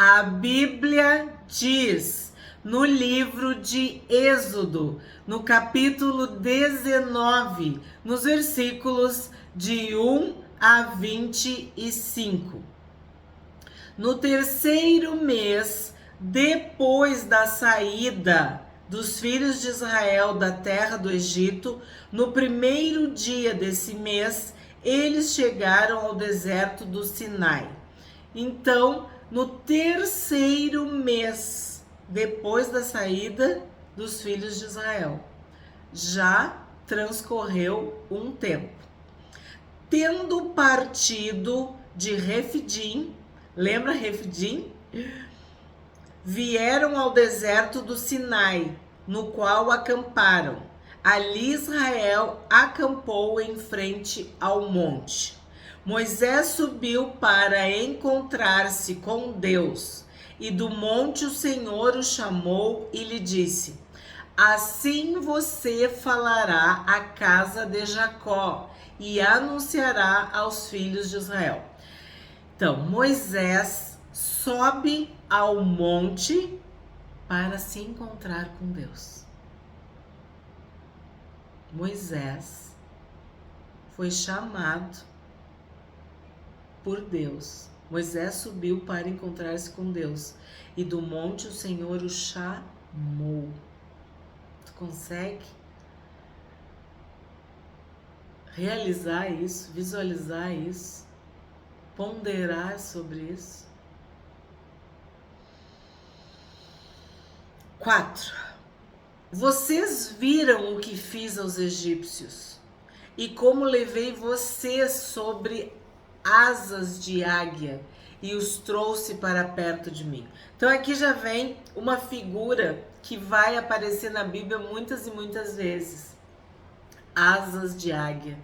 A Bíblia diz no livro de Êxodo, no capítulo 19, nos versículos de 1 a 25. No terceiro mês, depois da saída dos filhos de Israel da terra do Egito, no primeiro dia desse mês, eles chegaram ao deserto do Sinai. Então, no terceiro mês, depois da saída dos filhos de Israel, já transcorreu um tempo. Tendo partido de Refidim, lembra Refidim? Vieram ao deserto do Sinai, no qual acamparam. Ali Israel acampou em frente ao monte. Moisés subiu para encontrar-se com Deus, e do monte o Senhor o chamou e lhe disse: assim você falará à casa de Jacó e anunciará aos filhos de Israel. Então, Moisés sobe ao monte para se encontrar com Deus. Moisés foi chamado por Deus. Moisés subiu para encontrar-se com Deus, e do monte o Senhor o chamou. Tu consegue realizar isso, visualizar isso, ponderar sobre isso? 4. Vocês viram o que fiz aos egípcios e como levei vocês sobre asas de águia e os trouxe para perto de mim. Então aqui já vem uma figura que vai aparecer na Bíblia muitas e muitas vezes. Asas de águia.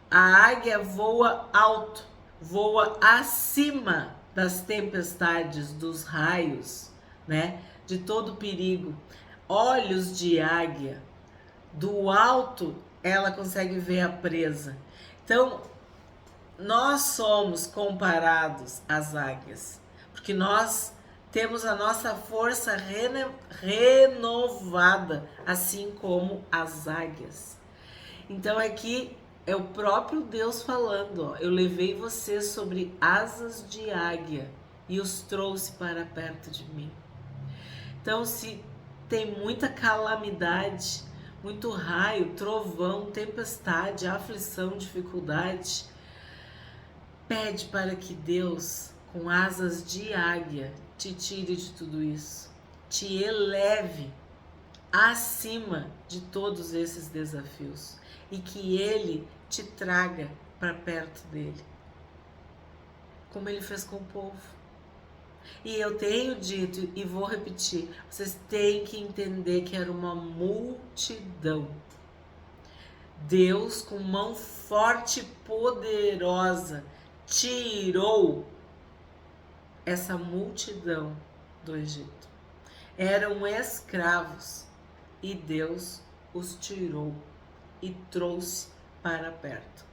A águia voa alto, voa acima das tempestades, dos raios, né? De todo perigo. Olhos de águia. Do alto ela consegue ver a presa. Então, nós somos comparados às águias, porque nós temos a nossa força renovada, assim como as águias. Então aqui é o próprio Deus falando, ó, eu levei vocês sobre asas de águia e os trouxe para perto de mim. Então, se tem muita calamidade, muito raio, trovão, tempestade, aflição, dificuldade, pede para que Deus, com asas de águia, te tire de tudo isso, te eleve acima de todos esses desafios e que Ele te traga para perto dele, como Ele fez com o povo. E eu tenho dito e vou repetir, vocês têm que entender que era uma multidão. Deus, com mão forte e poderosa, tirou essa multidão do Egito. Eram escravos e Deus os tirou e trouxe para perto.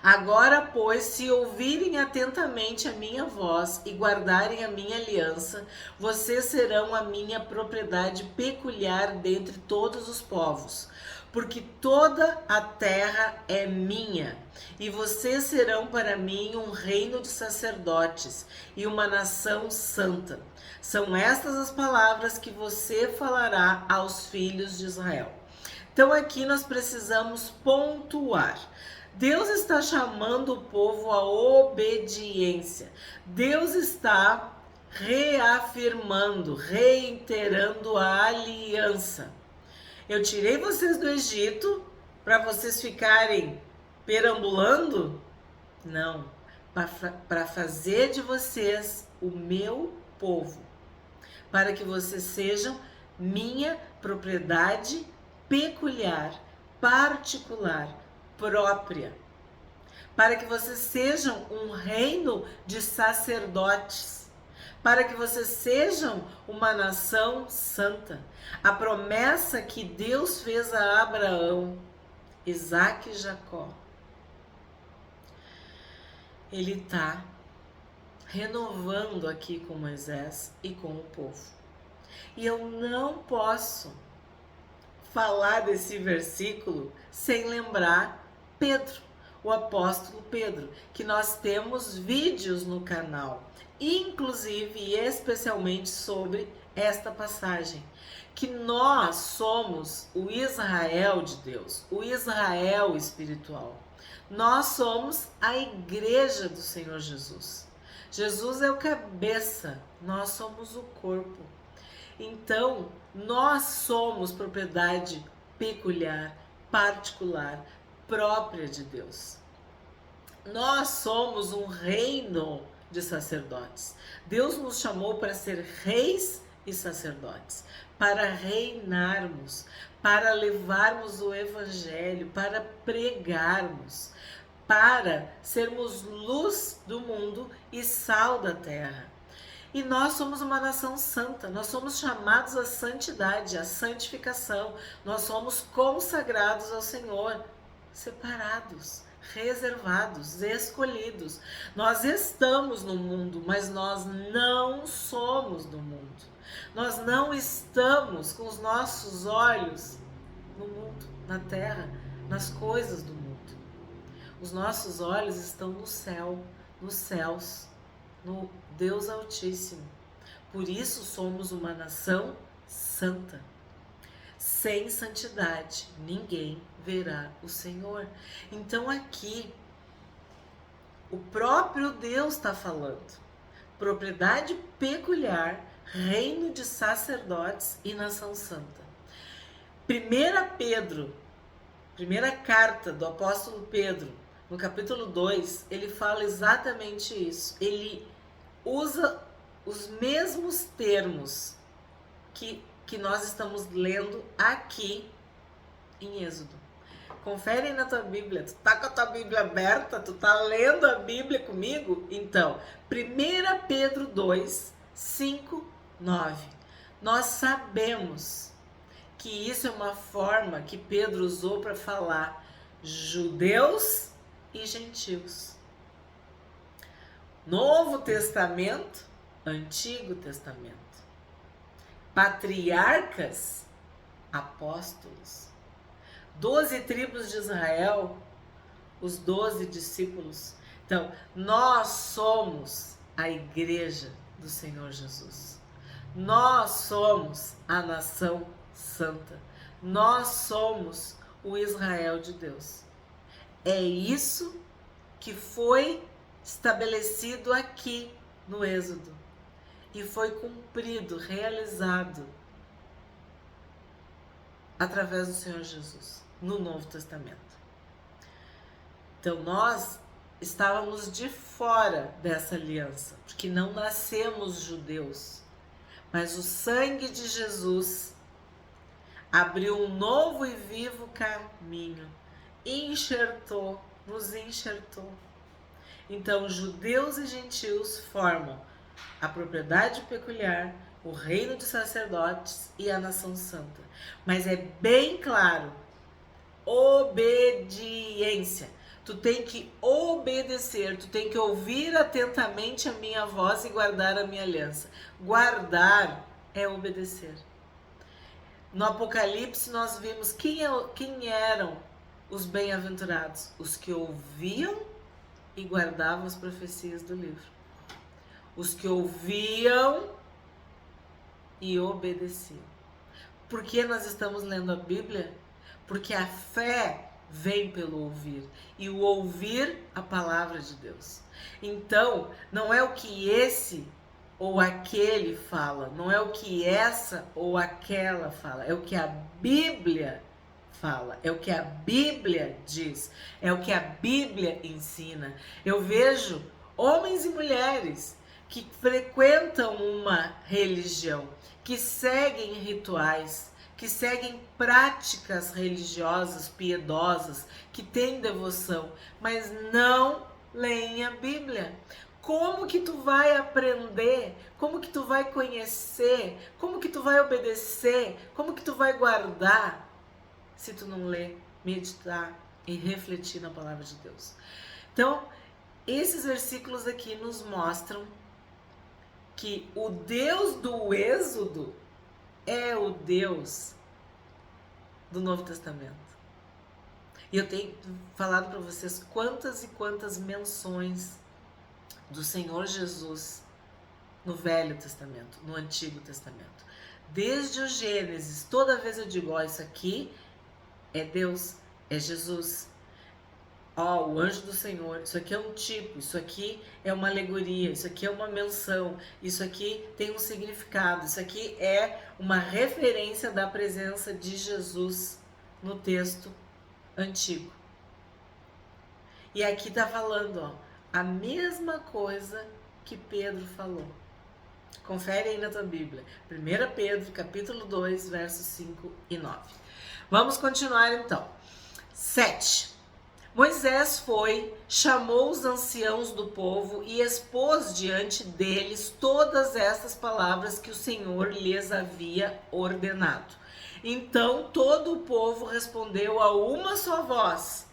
Agora, pois, se ouvirem atentamente a minha voz e guardarem a minha aliança, vocês serão a minha propriedade peculiar dentre todos os povos, porque toda a terra é minha, e vocês serão para mim um reino de sacerdotes e uma nação santa. São estas as palavras que você falará aos filhos de Israel. Então aqui nós precisamos pontuar. Deus está chamando o povo à obediência. Deus está reafirmando, reiterando a aliança. Eu tirei vocês do Egito para vocês ficarem perambulando? Não, para fazer de vocês o meu povo, para que vocês sejam minha propriedade peculiar, particular, própria, para que vocês sejam um reino de sacerdotes, para que vocês sejam uma nação santa. A promessa que Deus fez a Abraão, Isaque e Jacó, Ele está renovando aqui com Moisés e com o povo. E eu não posso falar desse versículo sem lembrar Pedro, o apóstolo Pedro, que nós temos vídeos no canal, inclusive e especialmente sobre esta passagem, que nós somos o Israel de Deus, o Israel espiritual. Nós somos a igreja do Senhor Jesus. Jesus é o cabeça, nós somos o corpo. Então, nós somos propriedade peculiar, particular, própria de Deus. Nós somos um reino de sacerdotes. Deus nos chamou para ser reis e sacerdotes, para reinarmos, para levarmos o evangelho, para pregarmos, para sermos luz do mundo e sal da terra. E nós somos uma nação santa, nós somos chamados à santidade, à santificação, nós somos consagrados ao Senhor, separados, reservados, escolhidos. Nós estamos no mundo, mas nós não somos do mundo. Nós não estamos com os nossos olhos no mundo, na terra, nas coisas do mundo. Os nossos olhos estão no céu, nos céus, no Deus Altíssimo. Por isso somos uma nação santa. Sem santidade, ninguém verá o Senhor. Então aqui, o próprio Deus está falando. Propriedade peculiar, reino de sacerdotes e nação santa. 1 Pedro, primeira carta do apóstolo Pedro, no capítulo 2, ele fala exatamente isso. Ele usa os mesmos termos que nós estamos lendo aqui em Êxodo. Confere na tua Bíblia. Tu tá com a tua Bíblia aberta? Tu tá lendo a Bíblia comigo? Então, 1 Pedro 2, 5, 9. Nós sabemos que isso é uma forma que Pedro usou para falar judeus e gentios. Novo Testamento, Antigo Testamento. Patriarcas, apóstolos. 12 tribos de Israel, os 12 discípulos. Então, nós somos a igreja do Senhor Jesus. Nós somos a nação santa. Nós somos o Israel de Deus. É isso que foi estabelecido aqui no Êxodo e foi cumprido, realizado através do Senhor Jesus no Novo Testamento. Então nós estávamos de fora dessa aliança, porque não nascemos judeus, mas o sangue de Jesus abriu um novo e vivo caminho, nos enxertou. Então, judeus e gentios formam a propriedade peculiar, o reino de sacerdotes e a nação santa. Mas é bem claro, obediência. Tu tem que obedecer, tu tem que ouvir atentamente a minha voz e guardar a minha aliança. Guardar é obedecer. No Apocalipse nós vimos quem eram os bem-aventurados, os que ouviam e guardavam as profecias do livro. Os que ouviam e obedeciam. Por que nós estamos lendo a Bíblia? Porque a fé vem pelo ouvir, e o ouvir a palavra de Deus. Então, não é o que esse ou aquele fala, não é o que essa ou aquela fala, é o que a Bíblia fala, é o que a Bíblia diz, é o que a Bíblia ensina. Eu vejo homens e mulheres que frequentam uma religião, que seguem rituais, que seguem práticas religiosas, piedosas, que têm devoção, mas não leem a Bíblia. Como que tu vai aprender? Como que tu vai conhecer? Como que tu vai obedecer? Como que tu vai guardar se tu não ler, meditar e refletir na palavra de Deus? Então, esses versículos aqui nos mostram que o Deus do Êxodo é o Deus do Novo Testamento. E eu tenho falado para vocês quantas e quantas menções do Senhor Jesus no Velho Testamento, no Antigo Testamento. Desde o Gênesis, toda vez eu digo, ó, isso aqui é Deus, é Jesus. Ó, o anjo do Senhor, isso aqui é um tipo, isso aqui é uma alegoria, isso aqui é uma menção, isso aqui tem um significado, isso aqui é uma referência da presença de Jesus no texto antigo. E aqui tá falando, ó, a mesma coisa que Pedro falou. Confere aí na tua Bíblia. 1 Pedro, capítulo 2, versos 5 e 9. Vamos continuar então. 7. Moisés foi, chamou os anciãos do povo e expôs diante deles todas estas palavras que o Senhor lhes havia ordenado. Então todo o povo respondeu a uma só voz: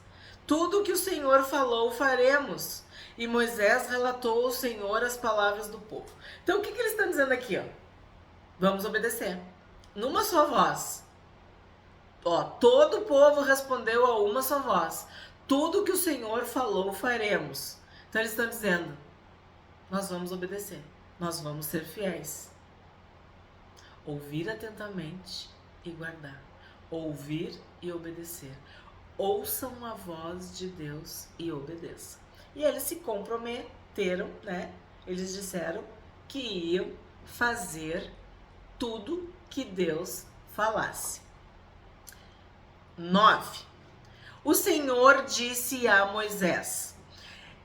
tudo que o Senhor falou faremos. E Moisés relatou ao Senhor as palavras do povo. Então o que eles estão dizendo aqui? Ó? Vamos obedecer. Numa só voz. Ó, todo o povo respondeu a uma só voz: tudo que o Senhor falou faremos. Então eles estão dizendo, nós vamos obedecer, nós vamos ser fiéis. Ouvir atentamente e guardar. Ouvir e obedecer. Ouçam a voz de Deus e obedeçam. E eles se comprometeram, né? Eles disseram que iam fazer tudo que Deus falasse. 9. O Senhor disse a Moisés: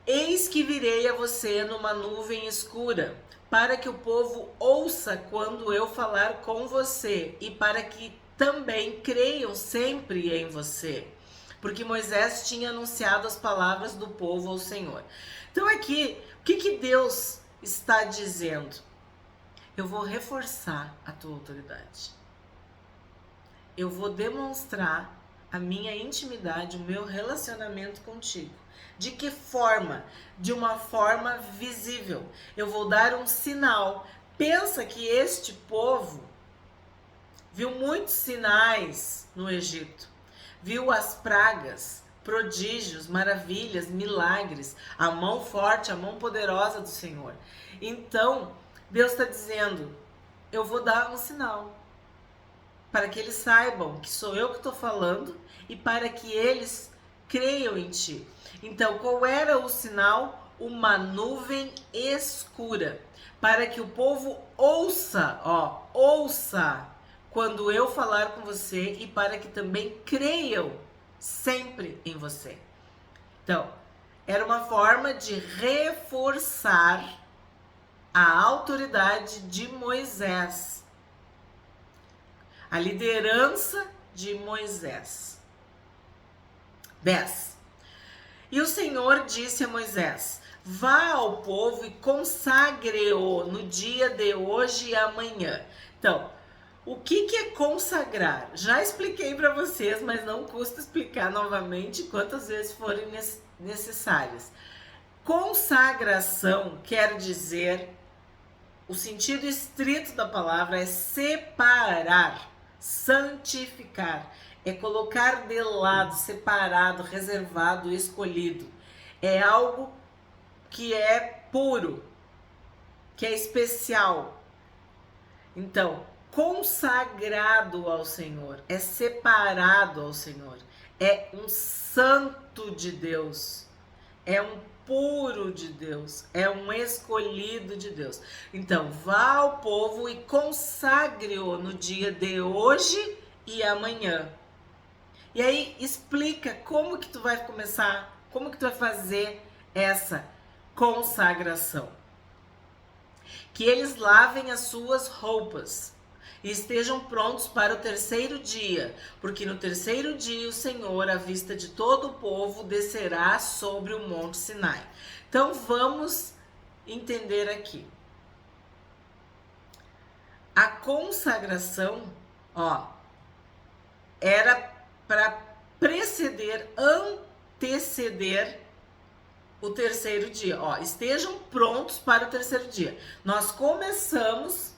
eis que virei a você numa nuvem escura, para que o povo ouça quando eu falar com você, e para que também creiam sempre em você. Porque Moisés tinha anunciado as palavras do povo ao Senhor. Então aqui, o que Deus está dizendo? Eu vou reforçar a tua autoridade. Eu vou demonstrar a minha intimidade, o meu relacionamento contigo. De que forma? De uma forma visível. Eu vou dar um sinal. Pensa que este povo viu muitos sinais no Egito. Viu as pragas, prodígios, maravilhas, milagres, a mão forte, a mão poderosa do Senhor. Então, Deus está dizendo, eu vou dar um sinal, para que eles saibam que sou eu que estou falando e para que eles creiam em ti. Então, qual era o sinal? Uma nuvem escura, para que o povo ouça, ouça quando eu falar com você e para que também creiam sempre em você. Então, era uma forma de reforçar a autoridade de Moisés, a liderança de Moisés. 10. E o Senhor disse a Moisés: vá ao povo e consagre-o no dia de hoje e amanhã. Então, o que é consagrar? Já expliquei para vocês, mas não custa explicar novamente quantas vezes forem necessárias. Consagração quer dizer, o sentido estrito da palavra é separar, santificar, é colocar de lado, separado, reservado, escolhido. É algo que é puro, que é especial. Então, consagrado ao Senhor, é separado ao Senhor, é um santo de Deus, é um puro de Deus, é um escolhido de Deus. Então, vá ao povo e consagre-o no dia de hoje e amanhã. E aí, explica como que tu vai começar, como que tu vai fazer essa consagração. Que eles lavem as suas roupas e estejam prontos para o terceiro dia, porque no terceiro dia o Senhor, à vista de todo o povo, descerá sobre o Monte Sinai. Então vamos entender aqui. A consagração, era para preceder, anteceder o terceiro dia. Ó, estejam prontos para o terceiro dia. Nós começamos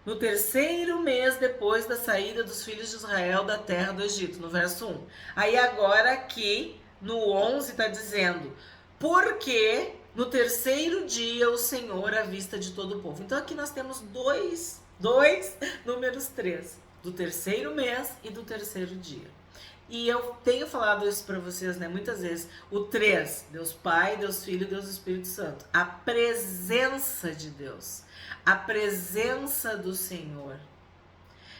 no terceiro mês depois da saída dos filhos de Israel da terra do Egito, no verso 1. Aí agora aqui no 11 está dizendo, porque no terceiro dia o Senhor à vista de todo o povo. Então aqui nós temos dois números 3, do terceiro mês e do terceiro dia. E eu tenho falado isso para vocês, né, muitas vezes, o 3, Deus Pai, Deus Filho, Deus Espírito Santo, a presença de Deus, a presença do Senhor.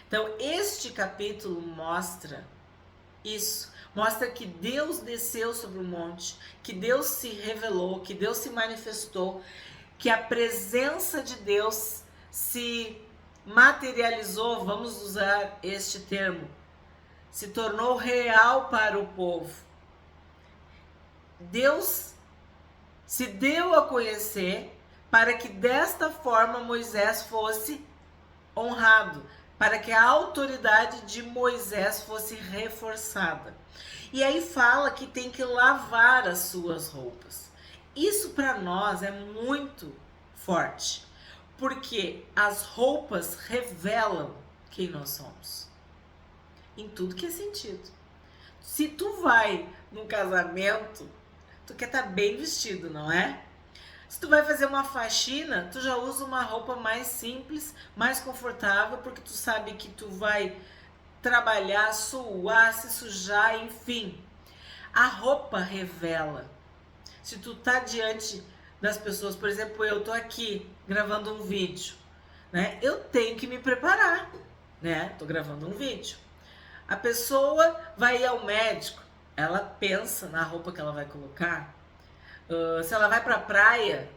Então, este capítulo mostra isso, mostra que Deus desceu sobre o monte, que Deus se revelou, que Deus se manifestou, que a presença de Deus se materializou, vamos usar este termo, se tornou real para o povo. Deus se deu a conhecer para que desta forma Moisés fosse honrado, para que a autoridade de Moisés fosse reforçada. E aí fala que tem que lavar as suas roupas. Isso para nós é muito forte, porque as roupas revelam quem nós somos. Em tudo que é sentido. Se tu vai num casamento, tu quer estar bem vestido, não é? Se tu vai fazer uma faxina, tu já usa uma roupa mais simples, mais confortável, porque tu sabe que tu vai trabalhar, suar, se sujar, enfim. A roupa revela. Se tu tá diante das pessoas, por exemplo, eu tô aqui gravando um vídeo, né? Eu tenho que me preparar, né? Tô gravando um vídeo. A pessoa vai ir ao médico, ela pensa na roupa que ela vai colocar. Se ela vai para a praia,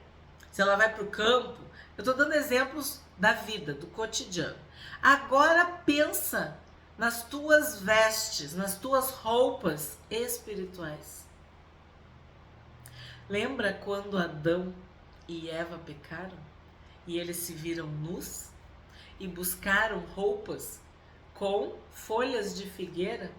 se ela vai para o campo. Eu estou dando exemplos da vida, do cotidiano. Agora pensa nas tuas vestes, nas tuas roupas espirituais. Lembra quando Adão e Eva pecaram? E eles se viram nus e buscaram roupas com folhas de figueira?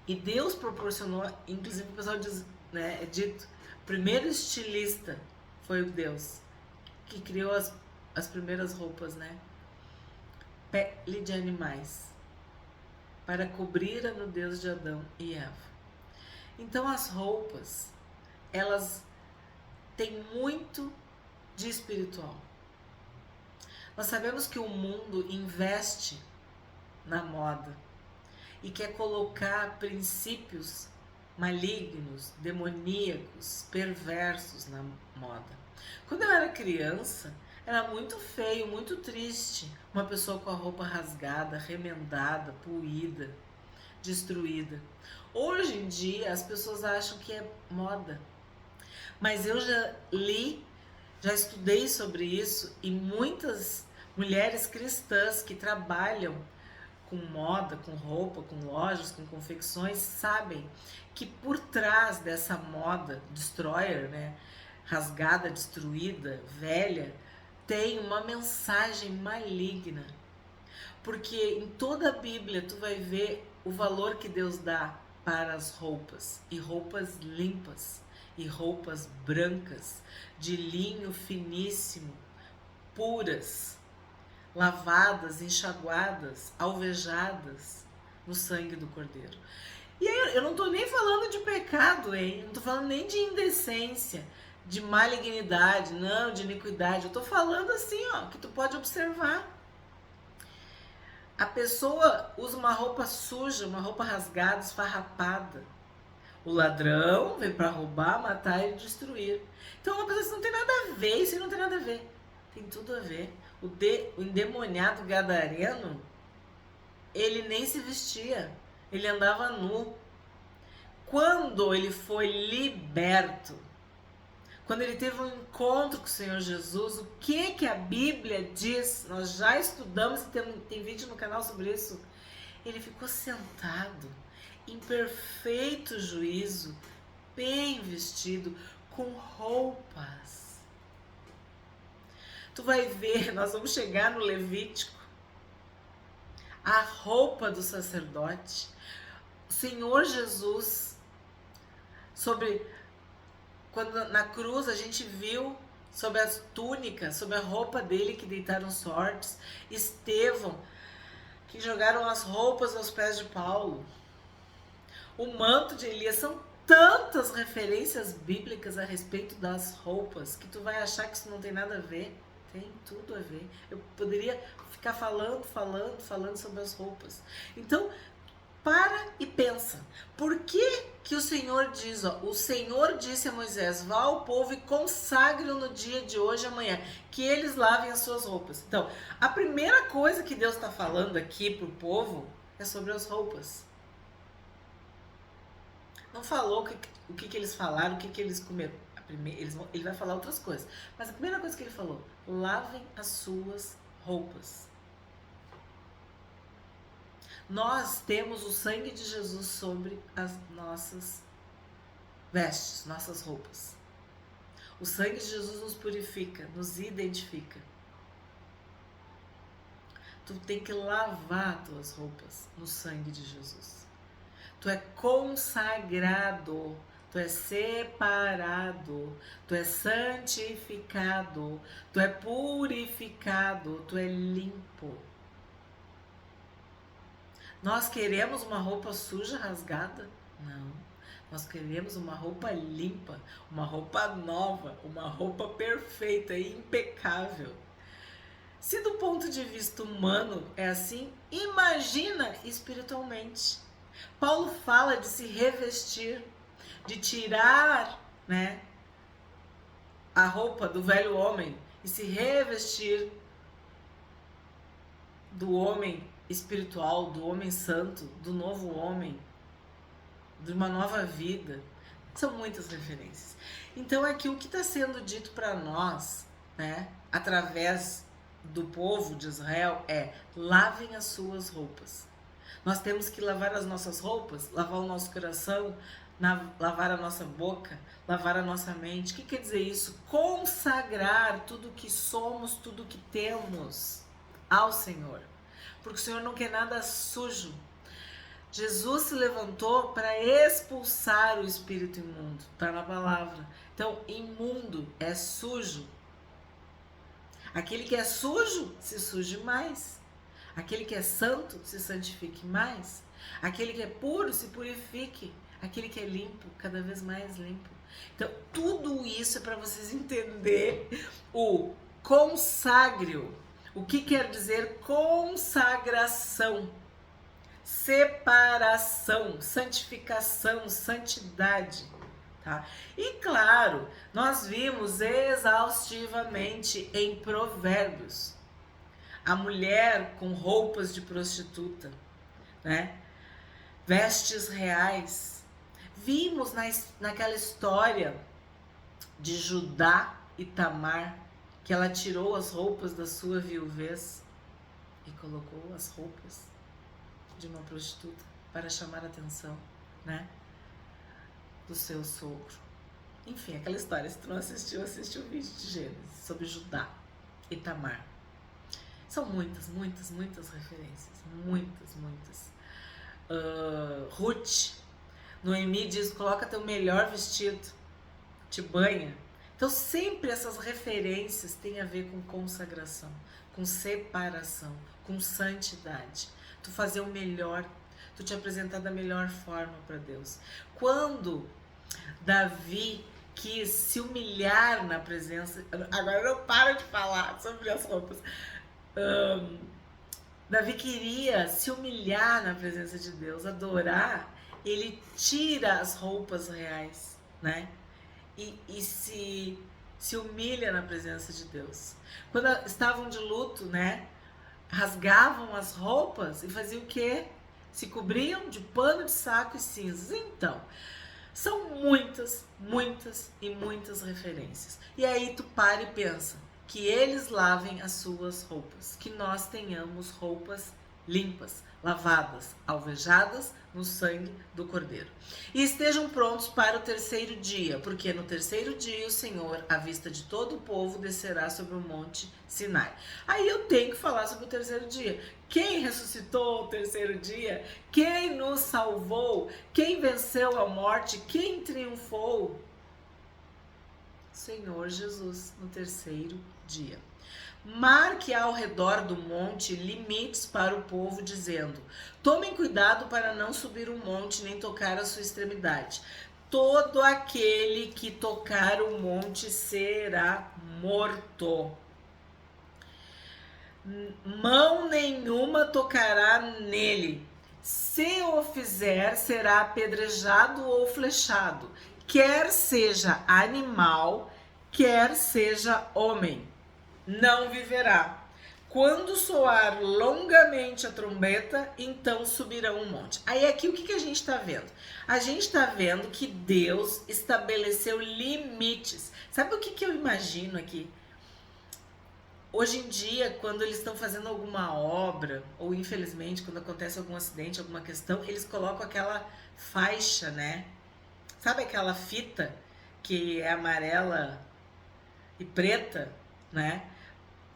E Deus proporcionou, inclusive o pessoal diz, né, é dito, o primeiro estilista foi o Deus que criou as primeiras roupas, né? Pele de animais, para cobrir a nudez de Adão e Eva. Então as roupas, elas têm muito de espiritual. Nós sabemos que o mundo investe na moda e quer colocar princípios malignos, demoníacos, perversos na moda. Quando eu era criança, era muito feio, muito triste uma pessoa com a roupa rasgada, remendada, poída, destruída. Hoje em dia as pessoas acham que é moda, mas eu já li, já estudei sobre isso, e muitas mulheres cristãs que trabalham com moda, com roupa, com lojas, com confecções, sabem que por trás dessa moda destroyer, né, rasgada, destruída, velha, tem uma mensagem maligna. Porque em toda a Bíblia tu vai ver o valor que Deus dá para as roupas, e roupas limpas, e roupas brancas, de linho finíssimo, puras, lavadas, enxaguadas, alvejadas no sangue do Cordeiro. E aí, eu não tô nem falando de pecado, hein? Não tô falando nem de indecência, de malignidade, não, de iniquidade. Eu tô falando assim, ó, que tu pode observar. A pessoa usa uma roupa suja, uma roupa rasgada, esfarrapada. O ladrão vem para roubar, matar e destruir. Então uma pessoa, isso não tem nada a ver, isso não tem nada a ver. Tem tudo a ver. O endemoniado gadareno, ele nem se vestia, ele andava nu. Quando ele foi liberto, quando ele teve um encontro com o Senhor Jesus, o que a Bíblia diz? Nós já estudamos e tem vídeo no canal sobre isso. Ele ficou sentado, em perfeito juízo, bem vestido, com roupas. Tu vai ver, nós vamos chegar no Levítico, a roupa do sacerdote. O Senhor Jesus, sobre quando na cruz a gente viu sobre as túnicas, sobre a roupa dele que deitaram sortes, Estevão, que jogaram as roupas aos pés de Paulo, o manto de Elias, são tantas referências bíblicas a respeito das roupas que tu vai achar que isso não tem nada a ver. Tem tudo a ver. Eu poderia ficar falando sobre as roupas. Então, para e pensa. Por que que o Senhor diz, ó, o Senhor disse a Moisés, vá ao povo e consagre-o no dia de hoje e amanhã, que eles lavem as suas roupas. Então, a primeira coisa que Deus está falando aqui para o povo é sobre as roupas. Não falou o que eles falaram, o que eles comeram. Ele vai falar outras coisas. Mas a primeira coisa que ele falou, lavem as suas roupas. Nós temos o sangue de Jesus sobre as nossas vestes, nossas roupas. O sangue de Jesus nos purifica, nos identifica. Tu tem que lavar as tuas roupas no sangue de Jesus. Tu é consagrado, tu é separado, tu é santificado, tu é purificado, tu é limpo. Nós queremos uma roupa suja, rasgada? Não. Nós queremos uma roupa limpa, uma roupa nova, uma roupa perfeita e impecável. Se do ponto de vista humano é assim, imagina espiritualmente. Paulo fala de se revestir, de tirar, né, a roupa do velho homem e se revestir do homem espiritual, do homem santo, do novo homem, de uma nova vida. São muitas referências. Então aqui o que está sendo dito para nós, né, através do povo de Israel é: lavem as suas roupas. Nós temos que lavar as nossas roupas, lavar o nosso coração, lavar a nossa boca, lavar a nossa mente. O que quer dizer isso? Consagrar tudo que somos, tudo que temos ao Senhor. Porque o Senhor não quer nada sujo. Jesus se levantou para expulsar o espírito imundo. Está na palavra. Então, imundo é sujo. Aquele que é sujo, se suje mais. Aquele que é santo, se santifique mais. Aquele que é puro, se purifique. Aquele que é limpo, cada vez mais limpo. Então, tudo isso é para vocês entenderem o consagrio. O que quer dizer consagração? Separação, santificação, santidade. Tá? E claro, nós vimos exaustivamente em Provérbios a mulher com roupas de prostituta, né? Vestes reais. Vimos naquela história de Judá e Tamar, que ela tirou as roupas da sua viuvez e colocou as roupas de uma prostituta para chamar a atenção, né, do seu sogro. Enfim, aquela história, se tu não assistiu, assiste o vídeo de Gênesis sobre Judá e Tamar. São muitas referências, muitas. Ruth, Noemi diz: coloca teu melhor vestido, te banha. Então sempre essas referências têm a ver com consagração, com separação, com santidade. Tu fazer o melhor, tu te apresentar da melhor forma para Deus. Quando Davi quis se humilhar na presença... Agora eu não paro de falar sobre as roupas. Davi queria se humilhar na presença de Deus, adorar. Ele tira as roupas reais, né? E se humilha na presença de Deus. Quando estavam de luto, né, rasgavam as roupas e faziam o quê? Se cobriam de pano de saco e cinzas. Então, são muitas referências. E aí tu para e pensa, que eles lavem as suas roupas, que nós tenhamos roupas limpas, lavadas, alvejadas no sangue do Cordeiro. E estejam prontos para o terceiro dia, porque no terceiro dia o Senhor, à vista de todo o povo, descerá sobre o monte Sinai. Aí eu tenho que falar sobre o terceiro dia. Quem ressuscitou o terceiro dia? Quem nos salvou? Quem venceu a morte? Quem triunfou? Senhor Jesus no terceiro dia. Marque ao redor do monte limites para o povo, dizendo: tomem cuidado para não subir o monte nem tocar a sua extremidade. Todo aquele que tocar o monte será morto. Mão nenhuma tocará nele. Se o fizer, será apedrejado ou flechado, quer seja animal, quer seja homem. Não viverá. Quando soar longamente a trombeta, então subirão o monte. Aí aqui o que a gente está vendo? A gente está vendo que Deus estabeleceu limites. Sabe o que eu imagino aqui? Hoje em dia, quando eles estão fazendo alguma obra, ou infelizmente, quando acontece algum acidente, alguma questão, eles colocam aquela faixa, né? Sabe aquela fita que é amarela e preta, né?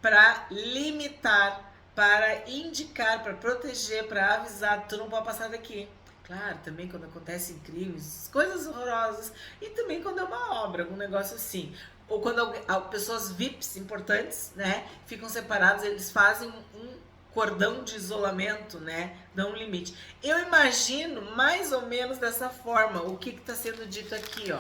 Para limitar, para indicar, para proteger, para avisar, tu não pode passar daqui. Claro, também quando acontecem crimes, coisas horrorosas, e também quando é uma obra, algum negócio assim. Ou quando pessoas VIPs importantes, né, ficam separadas, eles fazem um cordão de isolamento, né, dão um limite. Eu imagino mais ou menos dessa forma o que está sendo dito aqui, ó.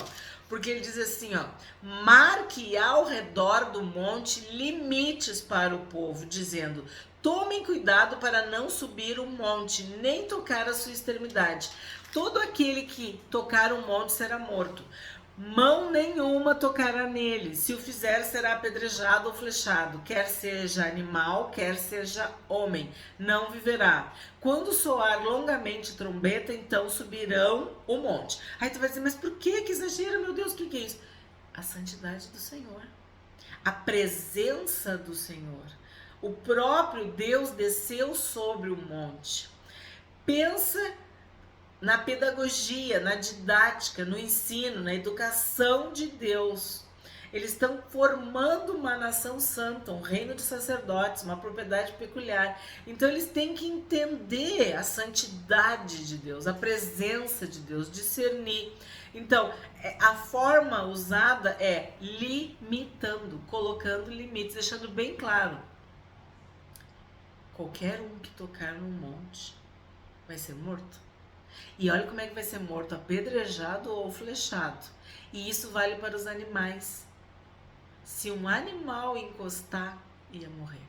Porque ele diz assim, ó: marque ao redor do monte limites para o povo, dizendo: tomem cuidado para não subir o monte, nem tocar a sua extremidade. Todo aquele que tocar o monte será morto. Mão nenhuma tocará nele. Se o fizer, será apedrejado ou flechado. Quer seja animal, quer seja homem. Não viverá. Quando soar longamente trombeta, então subirão o monte. Aí tu vai dizer, mas por que exagera, meu Deus, o que é isso? A santidade do Senhor. A presença do Senhor. O próprio Deus desceu sobre o monte. Pensa na pedagogia, na didática, no ensino, na educação de Deus. Eles estão formando uma nação santa, um reino de sacerdotes, uma propriedade peculiar. Então eles têm que entender a santidade de Deus, a presença de Deus, discernir. Então, a forma usada é limitando, colocando limites, deixando bem claro. Qualquer um que tocar no monte vai ser morto. E olha como é que vai ser morto, apedrejado ou flechado. E isso vale para os animais. Se um animal encostar, ia morrer.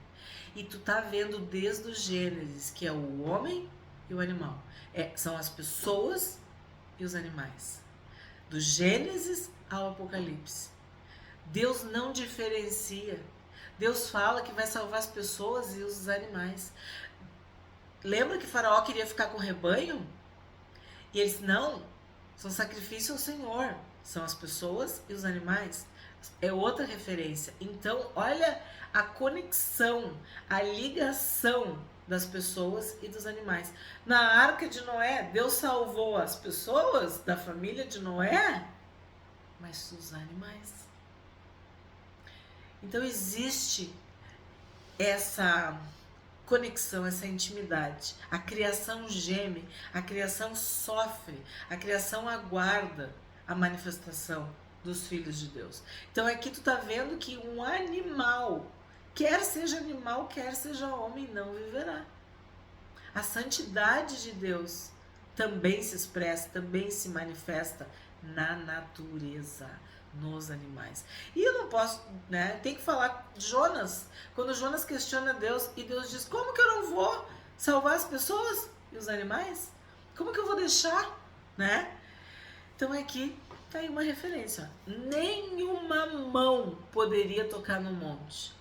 E tu tá vendo desde o Gênesis, que é o homem e o animal. São as pessoas e os animais. Do Gênesis ao Apocalipse. Deus não diferencia. Deus fala que vai salvar as pessoas e os animais. Lembra que Faraó queria ficar com o rebanho? E eles, não, são sacrifício ao Senhor, são as pessoas e os animais. É outra referência. Então, olha a conexão, a ligação das pessoas e dos animais. Na Arca de Noé, Deus salvou as pessoas da família de Noé, mas os animais. Então, existe essa conexão, essa intimidade. A criação geme, a criação sofre, a criação aguarda a manifestação dos filhos de Deus. Então aqui tu tá vendo que um animal, quer seja animal, quer seja homem, não viverá. A santidade de Deus também se expressa, também se manifesta na natureza, nos animais. E eu não posso, né? Tem que falar de Jonas. Quando Jonas questiona Deus e Deus diz: como que eu não vou salvar as pessoas e os animais? Como que eu vou deixar, né? Então aqui tá aí uma referência. Nenhuma mão poderia tocar no monte.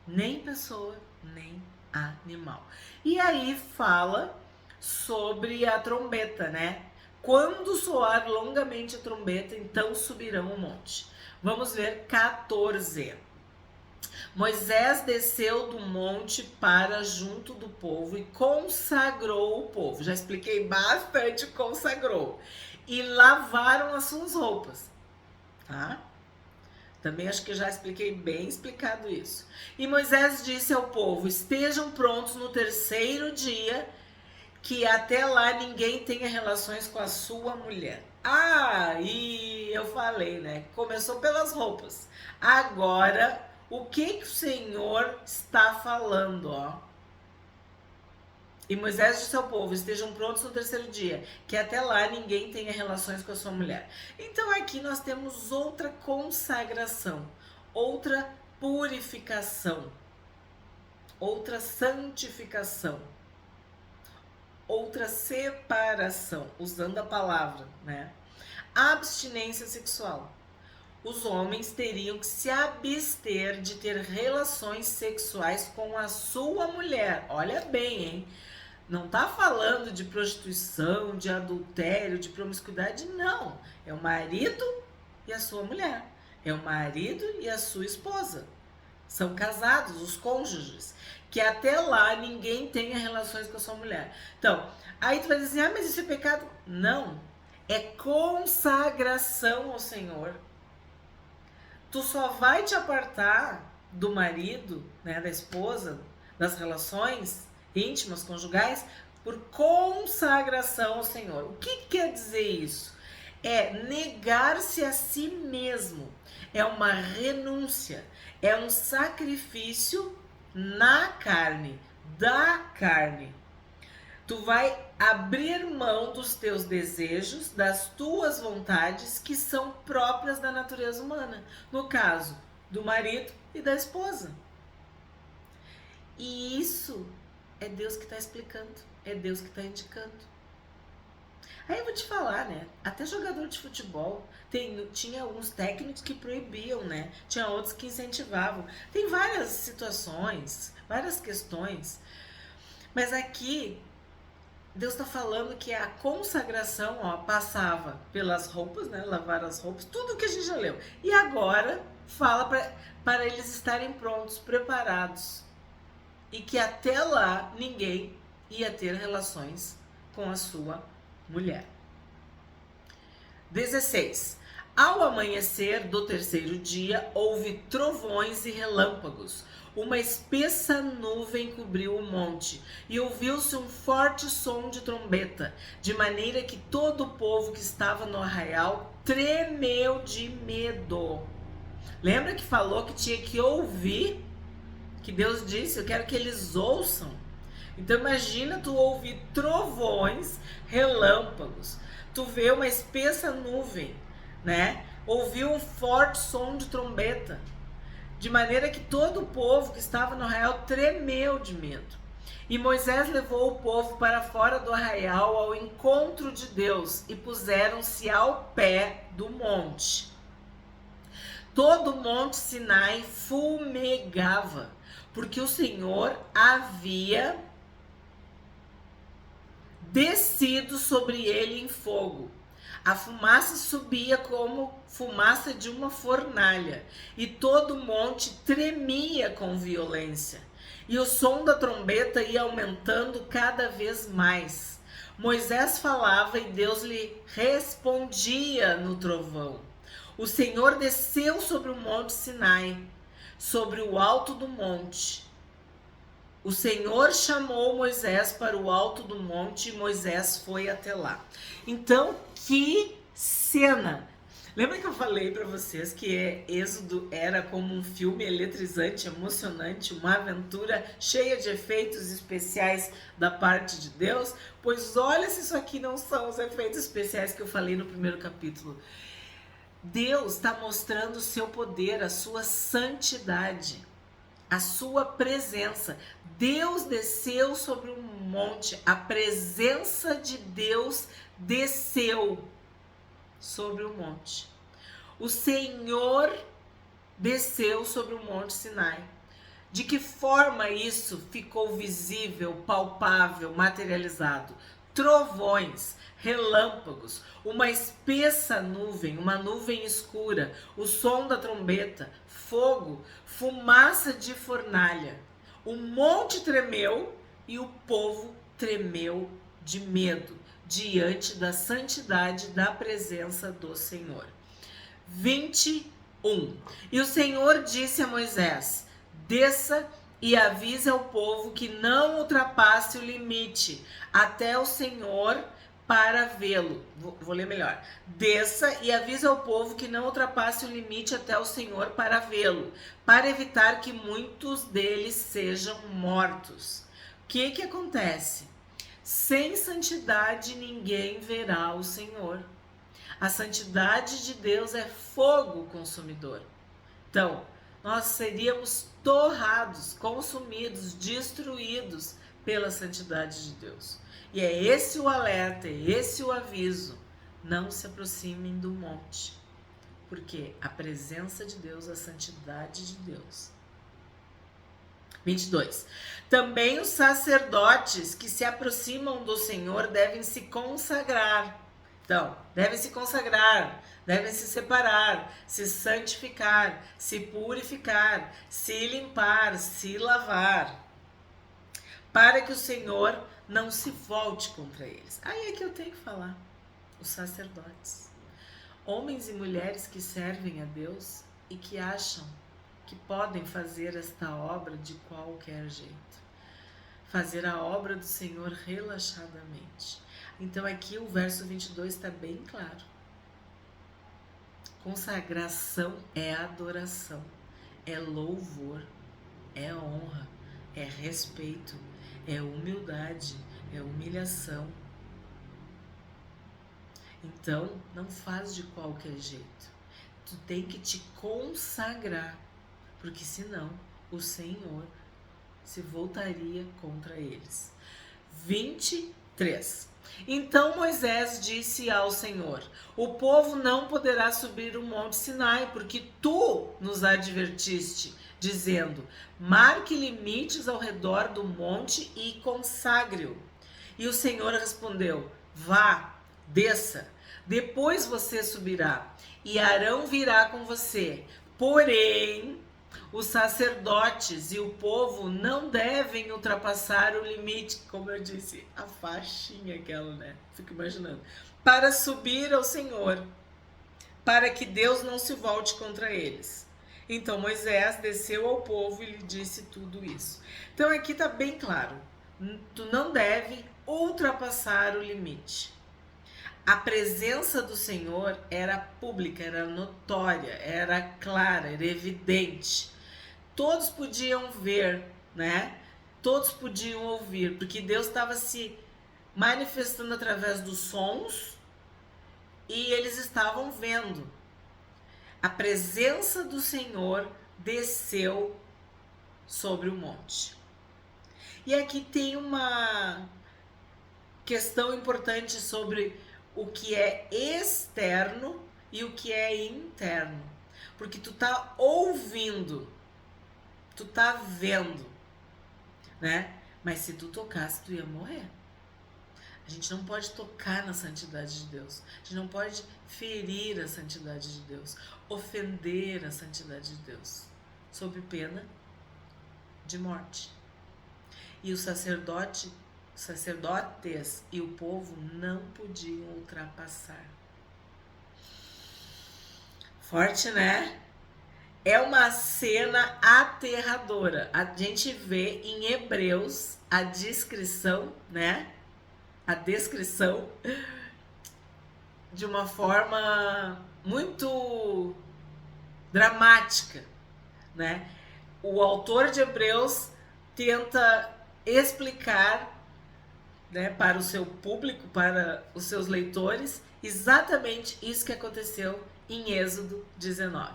Nem pessoa, nem animal. E aí fala sobre a trombeta, né? Quando soar longamente a trombeta, então subirão o monte. Vamos ver 14. Moisés desceu do monte para junto do povo e consagrou o povo. Já expliquei bastante, consagrou. E lavaram as suas roupas, tá? Também acho que já expliquei bem explicado isso. E Moisés disse ao povo: estejam prontos no terceiro dia, que até lá ninguém tenha relações com a sua mulher. E eu falei, né? Começou pelas roupas. Agora, o que o Senhor está falando, ó? E Moisés disse ao povo: estejam prontos no terceiro dia, que até lá ninguém tenha relações com a sua mulher. Então aqui nós temos outra consagração, outra purificação, outra santificação, outra separação, usando a palavra, né? Abstinência sexual. Os homens teriam que se abster de ter relações sexuais com a sua mulher. Olha bem, hein? Não tá falando de prostituição, de adultério, de promiscuidade, não. É o marido e a sua mulher. É o marido e a sua esposa. São casados, os cônjuges. Que até lá ninguém tenha relações com a sua mulher. Então, aí tu vai dizer assim, mas isso é pecado? Não. É consagração ao Senhor. Tu só vai te apartar do marido, né, da esposa, das relações íntimas, conjugais, por consagração ao Senhor. O que quer dizer isso? É negar-se a si mesmo, é uma renúncia, é um sacrifício na carne, da carne. Tu vai abrir mão dos teus desejos, das tuas vontades que são próprias da natureza humana. No caso, do marido e da esposa. E isso é Deus que está explicando, é Deus que está indicando. Aí eu vou te falar, né? Até jogador de futebol, tinha alguns técnicos que proibiam, né? Tinha outros que incentivavam. Tem várias situações, várias questões. Mas aqui, Deus está falando que a consagração, ó, passava pelas roupas, né? Lavar as roupas, tudo que a gente já leu. E agora fala para eles estarem prontos, preparados. E que até lá ninguém ia ter relações com a sua mulher. 16. Ao amanhecer do terceiro dia, houve trovões e relâmpagos. Uma espessa nuvem cobriu o monte, e ouviu-se um forte som de trombeta, de maneira que todo o povo que estava no arraial tremeu de medo. Lembra que falou que tinha que ouvir? Que Deus disse, eu quero que eles ouçam. Então imagina tu ouvir trovões, relâmpagos, tu vê uma espessa nuvem, né? Ouvir um forte som de trombeta, de maneira que todo o povo que estava no arraial tremeu de medo. E Moisés levou o povo para fora do arraial ao encontro de Deus e puseram-se ao pé do monte. Todo o monte Sinai fumegava, porque o Senhor havia descido sobre ele em fogo. A fumaça subia como fumaça de uma fornalha, e todo o monte tremia com violência. E o som da trombeta ia aumentando cada vez mais. Moisés falava e Deus lhe respondia no trovão. O Senhor desceu sobre o monte Sinai, sobre o alto do monte. O Senhor chamou Moisés para o alto do monte e Moisés foi até lá. Então, que cena! Lembra que eu falei para vocês que Êxodo era como um filme eletrizante, emocionante, uma aventura cheia de efeitos especiais da parte de Deus? Pois olha se isso aqui não são os efeitos especiais que eu falei no primeiro capítulo. Deus está mostrando o seu poder, a sua santidade, a sua presença. Deus desceu sobre um monte, a presença de Deus desceu sobre o monte. O Senhor desceu sobre o monte Sinai. De que forma isso ficou visível, palpável, materializado? Trovões, relâmpagos, uma espessa nuvem, uma nuvem escura, o som da trombeta, fogo, fumaça de fornalha. O monte tremeu e o povo tremeu de medo diante da santidade da presença do Senhor. 21. E o Senhor disse a Moisés: desça e avise ao povo que não ultrapasse o limite, até o Senhor para vê-lo. Vou ler melhor. Desça e avise ao povo que não ultrapasse o limite até o Senhor para vê-lo, para evitar que muitos deles sejam mortos. O que acontece? Sem santidade ninguém verá o Senhor. A santidade de Deus é fogo consumidor. Então, nós seríamos torrados, consumidos, destruídos pela santidade de Deus. E é esse o alerta, é esse o aviso. Não se aproximem do monte, porque a presença de Deus, a santidade de Deus. 22. Também os sacerdotes que se aproximam do Senhor devem se consagrar. Então, devem se consagrar, devem se separar, se santificar, se purificar, se limpar, se lavar, para que o Senhor não se volte contra eles. Aí é que eu tenho que falar. Os sacerdotes. Homens e mulheres que servem a Deus e que acham que podem fazer esta obra de qualquer jeito. Fazer a obra do Senhor relaxadamente. Então aqui o verso 22 está bem claro. Consagração é adoração, é louvor, é honra, é respeito, é humildade, é humilhação. Então não faz de qualquer jeito. Tu tem que te consagrar, porque senão o Senhor se voltaria contra eles. 23. Então Moisés disse ao Senhor: o povo não poderá subir o monte Sinai, porque tu nos advertiste, dizendo: marque limites ao redor do monte e consagre-o. E o Senhor respondeu: vá, desça, depois você subirá, e Arão virá com você. Porém, os sacerdotes e o povo não devem ultrapassar o limite, como eu disse, a faixinha aquela, né? Fico imaginando. Para subir ao Senhor, para que Deus não se volte contra eles. Então Moisés desceu ao povo e lhe disse tudo isso. Então aqui está bem claro. Tu não deve ultrapassar o limite. A presença do Senhor era pública, era notória, era clara, era evidente. Todos podiam ver, né? Todos podiam ouvir, porque Deus estava se manifestando através dos sons e eles estavam vendo. A presença do Senhor desceu sobre o monte. E aqui tem uma questão importante sobre o que é externo e o que é interno. Porque tu tá ouvindo, tu tá vendo, né? Mas se tu tocasse, tu ia morrer. A gente não pode tocar na santidade de Deus. A gente não pode ferir a santidade de Deus, ofender a santidade de Deus, sob pena de morte. E os sacerdotes e o povo não podiam ultrapassar. Forte, né? É uma cena aterradora. A gente vê em Hebreus a descrição, né? A descrição de uma forma muito dramática, né? O autor de Hebreus tenta explicar, né, para o seu público, para os seus leitores, exatamente isso que aconteceu em Êxodo 19.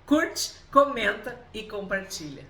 Curte, comenta e compartilha.